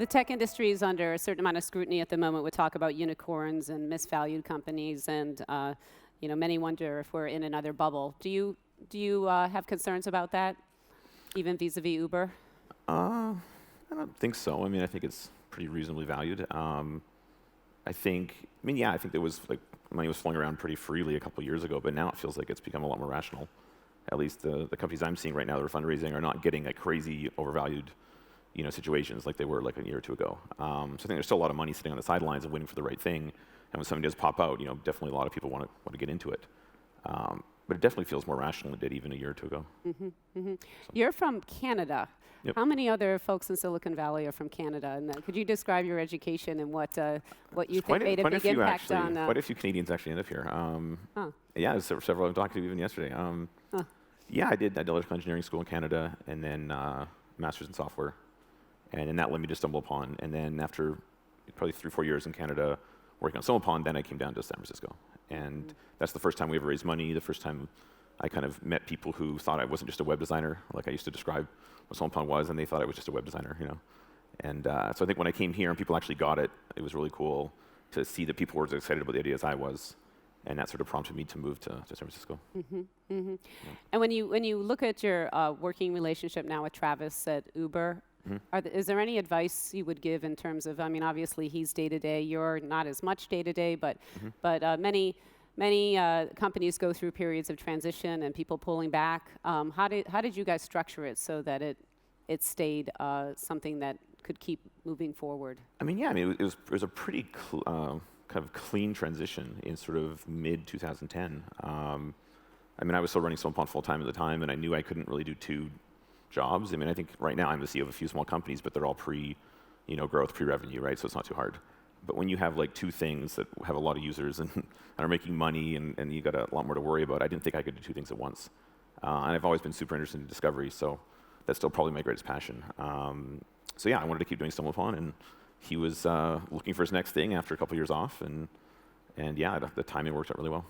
The tech industry is under a certain amount of scrutiny at the moment. We talk about unicorns and misvalued companies, and many wonder if we're in another bubble. Do you have concerns about that, even vis-a-vis Uber? I don't think so. I mean, I think it's pretty reasonably valued. I think there was money was flowing around pretty freely a couple of years ago, but now it feels like it's become a lot more rational. At least the companies I'm seeing right now that are fundraising are not getting crazy overvalued, situations like they were like a year or two ago. So I think there's still a lot of money sitting on the sidelines and waiting for the right thing. And when something does pop out, definitely a lot of people want to get into it. But it definitely feels more rational than it did even a year or two ago. Mm-hmm, mm-hmm. So. You're from Canada. Yep. How many other folks in Silicon Valley are from Canada? And could you describe your education and what you think made a big impact on? Quite a few Canadians actually end up here. Yeah, there's several I talked to even yesterday. Yeah, I did electrical engineering school in Canada, and then master's in software, and then that led me to StumbleUpon. And then after probably 3-4 years in Canada working on StumbleUpon, then I came down to San Francisco, and that's the first time we ever raised money. The first time I kind of met people who thought I wasn't just a web designer, like I used to describe what StumbleUpon was, and they thought I was just a web designer, And so I think when I came here and people actually got it, it was really cool to see that people were as excited about the idea as I was. And that sort of prompted me to move to San Francisco. Mm-hmm, mm-hmm. Yeah. And when you look at your working relationship now with Travis at Uber, is there any advice you would give in terms of, obviously he's day-to-day, you're not as much day-to-day, but many companies go through periods of transition and people pulling back. How did you guys structure it so that it stayed something that could keep moving forward? It was a pretty kind of clean transition in sort of mid-2010. I was still running StumbleUpon full-time at the time, and I knew I couldn't really do 2 jobs. I think right now I'm the CEO of a few small companies, but they're all growth, pre-revenue, right? So it's not too hard. But when you have 2 things that have a lot of users and are making money and you got a lot more to worry about, I didn't think I could do 2 things at once. And I've always been super interested in discovery, so that's still probably my greatest passion. So yeah, I wanted to keep doing StumbleUpon, and he was looking for his next thing after a couple years off, and yeah, the timing worked out really well.